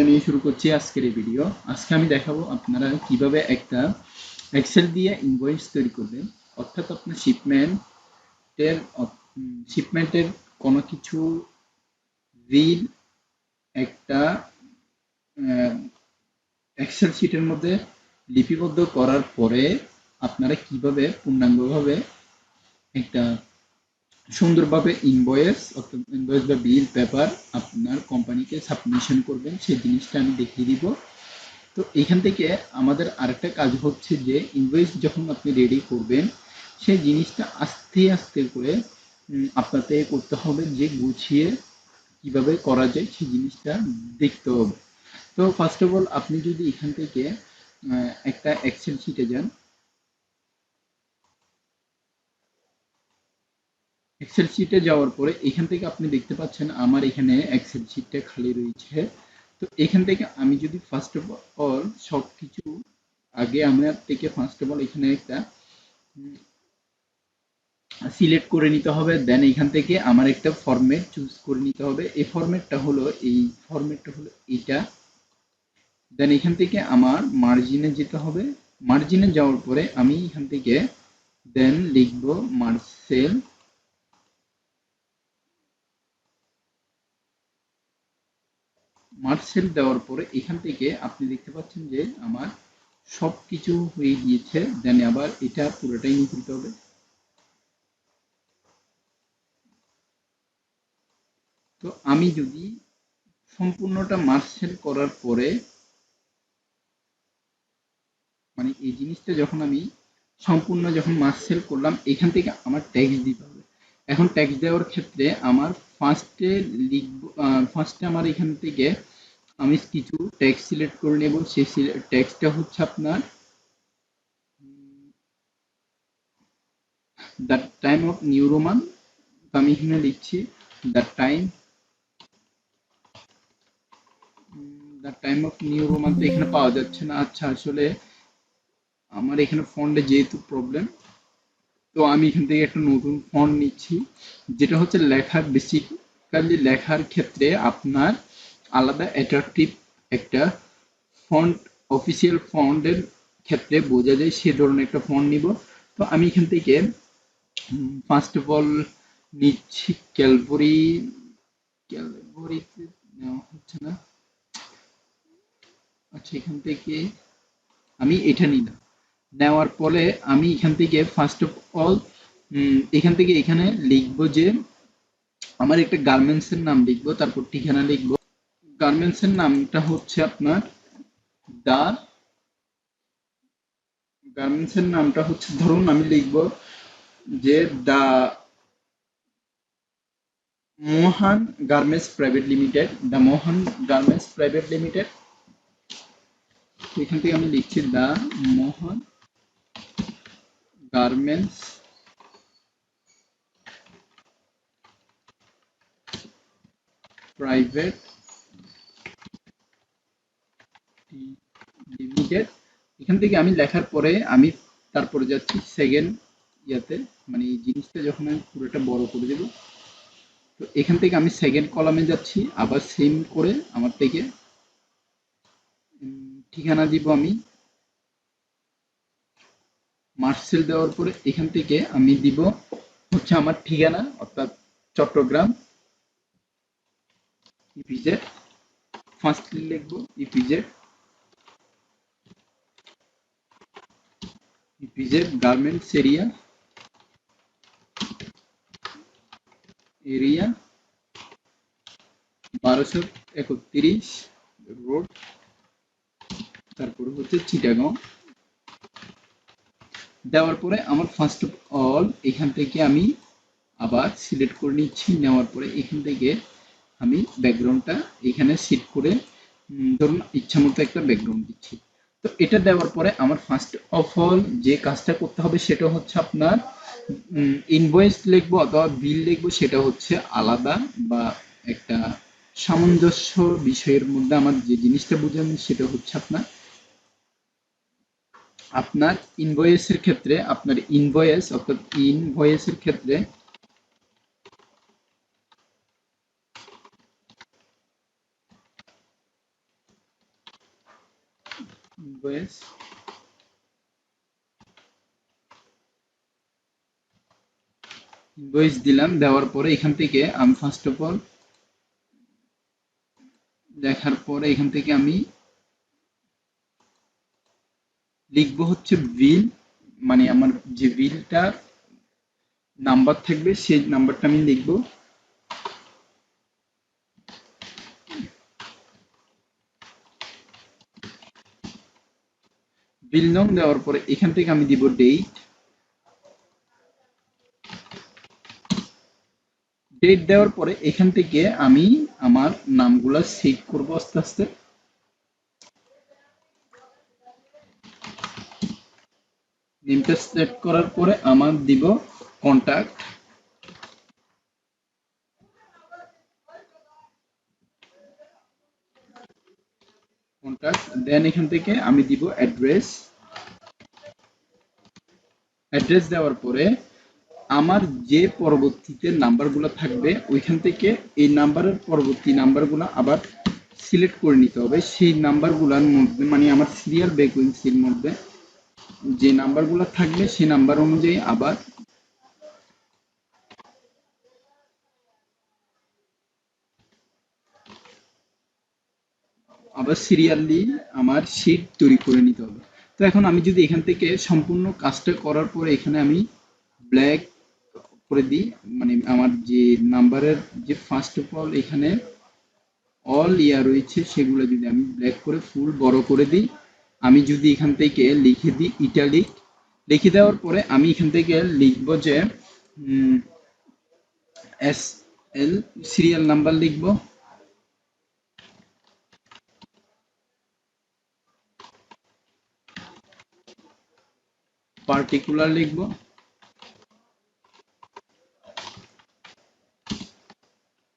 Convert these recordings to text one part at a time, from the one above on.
নিয়ে শুরু করছি আজকের এই ভিডিও। আজকে আমি দেখাবো আপনারা কিভাবে একটা এক্সেল দিয়ে ইনভয়েস তৈরি করবেন। অর্থাৎ আপনার শিপমেন্টের কোনো কিছু বিল একটা এক্সেল শিটের মধ্যে লিপিবদ্ধ করার পরে আপনারা কিভাবে পূর্ণাঙ্গভাবে একটা সুন্দরভাবে ইনভয়েস বা বিল পেপার আপনার কোম্পানিকে সাবমিশন করবেন, সেই জিনিসটা আমি দেখিয়ে দিব। তো এখান থেকে আমাদের আরেকটা কাজ হচ্ছে যে ইনভয়েস যখন আপনি রেডি করবেন, সেই জিনিসটা আস্তে আস্তে করে আপনাকে করতে হবে, যে গুছিয়ে কিভাবে করা যায় সেই জিনিসটা দেখতে হবে। তো ফার্স্ট অফ অল আপনি যদি এখান থেকে একটা এক্সেল শিটে যান, এক্সেল শিটে যাওয়ার পরে এখান থেকে আপনি দেখতে পাচ্ছেন আমার এখানে এক্সেল শিটটা খালি রয়েছে। তো এখান থেকে আমি যদি ফার্স্ট অফ অল সব কিছু আগে আমার থেকে ফার্স্ট অফ অল এখানে একটা সিলেক্ট করে নিতে হবে, দেন এখান থেকে আমার একটা ফরম্যাট চুজ করে নিতে হবে। এই ফরম্যাটটা হলো এইটা। দেন এখান থেকে আমার মার্জিনে যেতে হবে। মার্জিনে যাওয়ার পরে আমি এখান থেকে দেন লিখব মার্সেল। মার্সেল দেওয়ার পরে এখান থেকে আপনি দেখতে পাচ্ছেন যে আমার সব কিছু হয়ে গিয়েছে। দেন আবার এটা পুরোটাই নিয়ে দিতে হবে। তো আমি যদি সম্পূর্ণটা মার্সেল করার পরে, মানে এই জিনিসটা যখন আমি সম্পূর্ণ যখন মার্সেল করলাম, এখান থেকে আমার ট্যাক্স দিতে হবে। এখন ট্যাক্স দেওয়ার ক্ষেত্রে আমার ফার্স্টে লিখব, ফার্স্টে আমার এখান থেকে আমি কিছু ট্যাক্স সিলেক্ট করে নেব। সেই ট্যাক্সটা হচ্ছে আপনার the time of new Roman. তো আমি এখানে লিখছি the time, the time of new Roman. তো এখানে পাওয়া যাচ্ছে না। আচ্ছা, আসলে আমার এখানে ফন্টে যেহেতু প্রবলেম, তো আমি এখান থেকে একটা নতুন ফন্ট নিচ্ছি, যেটা হচ্ছে লেখার বেসিক্যালি লেখার ক্ষেত্রে আপনার আলাদা অ্যাট্রাকটিভ একটা ফন্ট, অফিসিয়াল ফন্টের ক্ষেত্রে বোঝা যায় সে ধরনের একটা ফন্ট নিব। তো আমি এখান থেকে ফার্স্ট অফ অল নিচ্ছি ক্যালভরি। ক্যালভরিতে নেওয়া হচ্ছে না। আচ্ছা, এখান থেকে আমি এটা নিলাম। নেওয়ার পরে আমি এখান থেকে ফার্স্ট অফ অল এখান থেকে এখানে লিখবো যে আমার একটা গার্মেন্টসের নাম লিখবো, তারপর ঠিকানা লিখবো। গার্মেন্টসের নামটা হচ্ছে আপনার দা, গার্মেন্টসের নামটা হচ্ছে, ধরুন আমি লিখবো যে দা মোহন গার্মেন্টস প্রাইভেট লিমিটেড, দা মোহন গার্মেন্টস প্রাইভেট লিমিটেড। এখান থেকে আমি লিখছি দা মোহন গার্মেন্টস প্রাইভেট লিমিটেড। এখান থেকে আমি লেখার পরে আমি তারপরে যাচ্ছি সেকেন্ড ইয়াতে, মানে এই জিনিসটা যখন আমি পুরোটা বড় করে দেবো, তো এখান থেকে আমি সেকেন্ড কলামে যাচ্ছি, আবার সেম করে আমার থেকে ঠিকানা দিব আমি। মার্সেল দেওয়ার পরে এখান থেকে আমি দিব হচ্ছে আমার ঠিকানা, অর্থাৎ চট্টগ্রাম ইপিজেড। ফার্স্টলি লিখবো EPZ, EPZ garments area, area 1231 road, তারপরে হচ্ছে চিটাগং। দেওয়ার পরে আমার ফার্স্ট অফ অল এখান থেকে আমি আবার সিলেক্ট করে নিচ্ছি। নেওয়ার পরে এখান থেকে আমি ব্যাকগ্রাউন্ডটা এখানে সেট করে ধরুন ইচ্ছা মতো একটা ব্যাকগ্রাউন্ড দিচ্ছি। তো এটা দেওয়ার পরে আমার ফার্স্ট অফ অল যে কাজটা করতে হবে সেটা হচ্ছে আপনার ইনভয়েস লিখবো অথবা বিল লিখবো, সেটা হচ্ছে আলাদা বা একটা সামঞ্জস্য বিষয়ের মধ্যে আমার যে জিনিসটা বুঝাবেন সেটা হচ্ছে আপনার আপনার ইনভয়েসের ক্ষেত্রে, আপনার ইনভয়েস অর্থাৎ ইনভয়েসের ক্ষেত্রে ইনভয়েস দিলাম, দেওয়ার পরে এখান থেকে আমি ফার্স্ট অফ অল দেখার পরে এখান থেকে আমি লিখবো হচ্ছে বিল, মানে আমার যে বিলটা নাম্বার থাকবে সেই নাম্বারটা আমি লিখবো। বিল নং দেওয়ার পরে এখান থেকে আমি দিব ডেট। ডেট দেওয়ার পরে এখান থেকে আমি আমার নামগুলা সেভ করব আস্তে আস্তে। নেমটা সেট করার পরে আমার দিব কন্টাক্ট, দেন এখান থেকে আমি দিব অ্যাড্রেস। অ্যাড্রেস দেওয়ার পরে আমার যে পরবর্তীতে নাম্বারগুলো থাকবে ওইখান থেকে এই নাম্বারের পরবর্তী নাম্বারগুলো আবার সিলেক্ট করে নিতে হবে। সেই নাম্বারগুলোর মধ্যে মানে আমার সিরিয়াল ব্যাকউইন্সির মধ্যে যে নাম্বারগুলো থাকবে সেই নাম্বার অনুযায়ী আবার সিরিয়ালি আমার শিট তৈরি করে নিতে হবে। তো এখন আমি যদি এখান থেকে সম্পূর্ণ কাজটা করার পরে এখানে আমি ব্ল্যাক করে দিই, মানে আমার যে নাম্বারের যে ফার্স্ট অফ অল এখানে অল ইয়া রয়েছে সেগুলো যদি আমি ব্ল্যাক করে ফুল বড় করে দিই, আমি যদি এখান থেকে লিখে দিই ইটালিক, লিখে দেওয়ার পরে আমি এখান থেকে লিখব যে এস এল সিরিয়াল নাম্বার লিখব, পার্টিকুলার লিখব,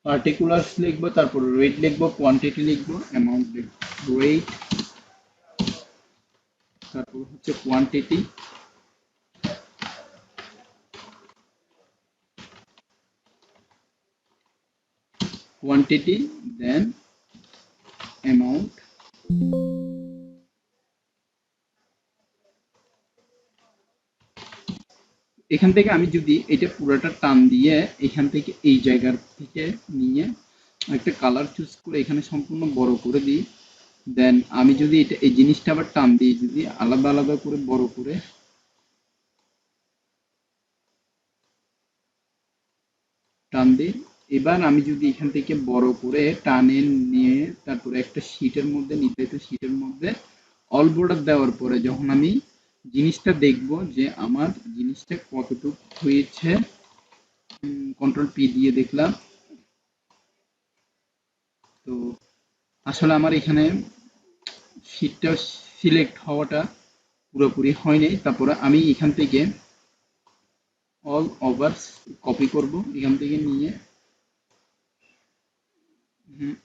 পার্টিকুলার্স লিখবো, তারপর রেট লিখবো, কোয়ান্টিটি লিখবো, অ্যামাউন্ট লিখবো, রেট তারপর হচ্ছে কোয়ান্টিটি, দেন অ্যামাউন্ট। এখান থেকে আমি যদি এটা পুরোটা টান দিয়ে এখান থেকে এই জায়গার থেকে নিয়ে একটা কালার চুজ করে এখানে সম্পূর্ণ বড় করে দিই, দেন আমি যদি এটা এই জিনিসটা আবার টান দিই, যদি আলাদা আলাদা করে বড় করে টান দিই, এবার আমি যদি এখান থেকে বড় করে টানে নিয়ে তারপরে একটা শীটের মধ্যে নির্ধারিত শীটের মধ্যে অল বর্ডার দেওয়ার পরে যখন আমি জিনিসটা দেখব যে আমার জিনিসটা কতটুকু হয়েছে, কন্ট্রোল পি দিয়ে দেখলাম, তো আসলে আমার এখানে শীটটা সিলেক্ট হওয়াটা পুরোপুরি হয়নি। তারপরে আমি এখান থেকে অল ওভার কপি করব, এখান থেকে নিয়ে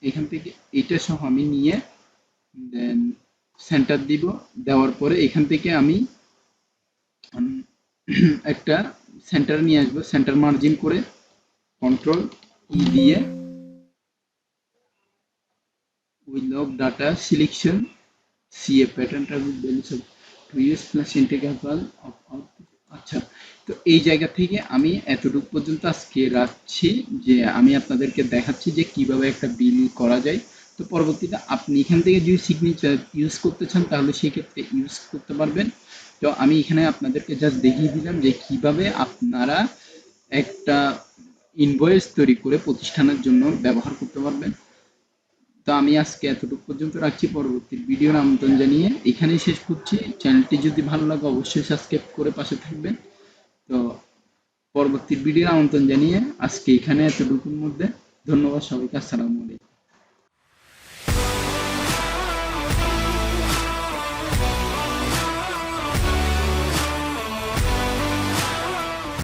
এখান থেকে এটা সহ আমি নিয়ে দেন সেন্টার দিব, দেওয়ার পরে এখান থেকে আমি একটা সেন্টার নিয়ে আসবো, সেন্টার মার্জিন করে কন্ট্রোল ই দিয়ে with lock data selection CA pattern traffic values of 2 plus integral of আচ্ছা। তো এই জায়গা থেকে আমি এতটুকু পর্যন্ত আজকে রাখছি, যে আমি আপনাদেরকে দেখাচ্ছি যে কিভাবে একটা বিল করা যায়। তো পরবর্তীতে আপনি এখান থেকে যদি সিগনেচার ইউজ করতে চান তাহলে সেই ক্ষেত্রে ইউজ করতে পারবেন। তো আমি এখানে আপনাদেরকে জাস্ট দেখিয়ে দিলাম যে কিভাবে আপনারা একটা ইনভয়েস তৈরি করে প্রতিষ্ঠানের জন্য ব্যবহার করতে পারবেন। তো আমি আজকে এতটুকু পর্যন্ত রাখছি, পরবর্তী ভিডিওর আমন্ত্রণ জানিয়ে এখানেই শেষ করছি। চ্যানেলটি যদি ভালো লাগে অবশ্যই সাবস্ক্রাইব করে পাশে থাকবেন। তো পরবর্তী ভিডিওর আমন্ত্রণ জানিয়ে আজকে এখানে এতটুকুর মধ্যে ধন্যবাদ সবাইকে, আসসালামু আলাইকুম।